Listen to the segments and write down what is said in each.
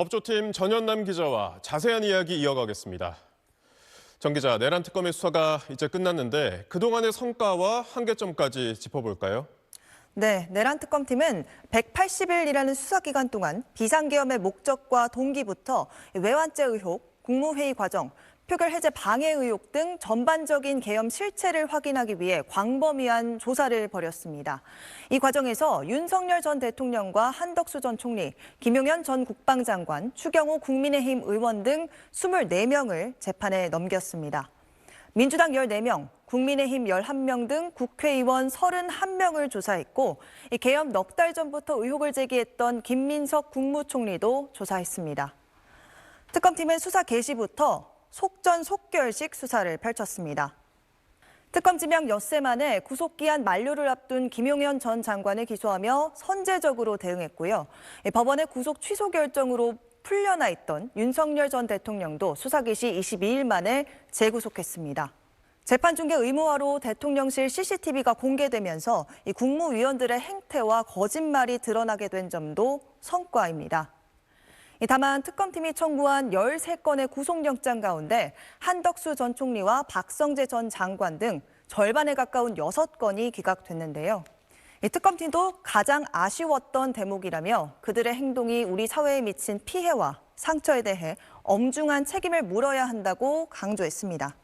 법조팀 전연남 기자와 자세한 이야기 이어가겠습니다. 전 기자, 내란 특검의 수사가 이제 끝났는데 그동안의 성과와 한계점까지 짚어볼까요? 네, 내란 특검팀은 180일이라는 수사기간 동안 비상계엄의 목적과 동기부터 외환죄 의혹, 국무회의 과정, 표결 해제 방해 의혹 등 전반적인 계엄 실체를 확인하기 위해 광범위한 조사를 벌였습니다. 이 과정에서 윤석열 전 대통령과 한덕수 전 총리, 김용현 전 국방장관, 추경호 국민의힘 의원 등 24명을 재판에 넘겼습니다. 민주당 14명, 국민의힘 11명 등 국회의원 31명을 조사했고, 계엄 넉 달 전부터 의혹을 제기했던 김민석 국무총리도 조사했습니다. 특검팀은 수사 개시부터 속전속결식 수사를 펼쳤습니다. 특검 지명 엿새 만에 구속기한 만료를 앞둔 김용현 전 장관을 기소하며 선제적으로 대응했고요. 법원의 구속 취소 결정으로 풀려나 있던 윤석열 전 대통령도 수사 개시 22일 만에 재구속했습니다. 재판 중계 의무화로 대통령실 CCTV가 공개되면서 이 국무위원들의 행태와 거짓말이 드러나게 된 점도 성과입니다. 다만 특검팀이 청구한 13건의 구속영장 가운데 한덕수 전 총리와 박성재 전 장관 등 절반에 가까운 6건이 기각됐는데요. 특검팀도 가장 아쉬웠던 대목이라며 그들의 행동이 우리 사회에 미친 피해와 상처에 대해 엄중한 책임을 물어야 한다고 강조했습니다.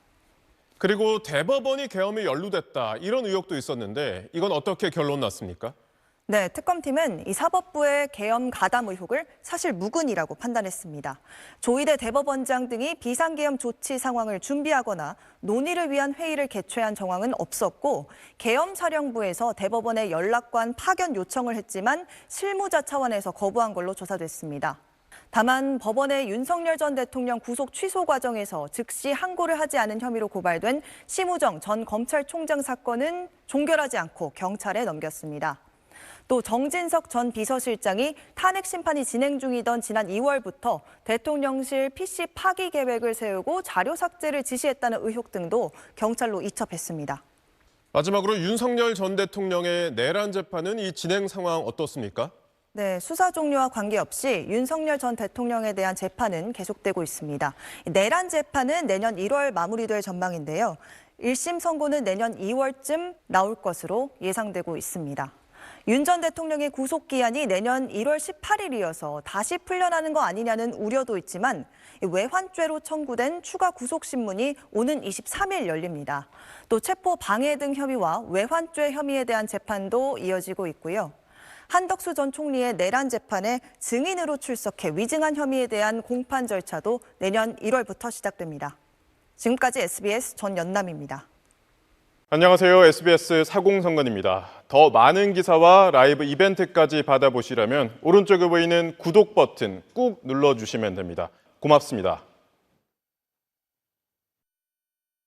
그리고 대법원이 계엄에 연루됐다, 이런 의혹도 있었는데 이건 어떻게 결론 났습니까? 네, 특검팀은 이 사법부의 계엄 가담 의혹을 사실 무근이라고 판단했습니다. 조희대 대법원장 등이 비상계엄 조치 상황을 준비하거나 논의를 위한 회의를 개최한 정황은 없었고, 계엄사령부에서 대법원에 연락관 파견 요청을 했지만 실무자 차원에서 거부한 걸로 조사됐습니다. 다만 법원의 윤석열 전 대통령 구속 취소 과정에서 즉시 항고를 하지 않은 혐의로 고발된 심우정 전 검찰총장 사건은 종결하지 않고 경찰에 넘겼습니다. 또 정진석 전 비서실장이 탄핵 심판이 진행 중이던 지난 2월부터 대통령실 PC 파기 계획을 세우고 자료 삭제를 지시했다는 의혹 등도 경찰로 이첩했습니다. 마지막으로 윤석열 전 대통령의 내란 재판은 이 진행 상황 어떻습니까? 네, 수사 종료와 관계없이 윤석열 전 대통령에 대한 재판은 계속되고 있습니다. 내란 재판은 내년 1월 마무리될 전망인데요. 1심 선고는 내년 2월쯤 나올 것으로 예상되고 있습니다. 윤 전 대통령의 구속기한이 내년 1월 18일이어서 다시 풀려나는 거 아니냐는 우려도 있지만 외환죄로 청구된 추가 구속신문이 오는 23일 열립니다. 또 체포 방해 등 혐의와 외환죄 혐의에 대한 재판도 이어지고 있고요. 한덕수 전 총리의 내란 재판에 증인으로 출석해 위증한 혐의에 대한 공판 절차도 내년 1월부터 시작됩니다. 지금까지 SBS 전연남입니다. 안녕하세요. SBS 사공성건입니다. 더 많은 기사와 라이브 이벤트까지 받아보시려면 오른쪽에 보이는 구독 버튼 꾹 눌러주시면 됩니다. 고맙습니다.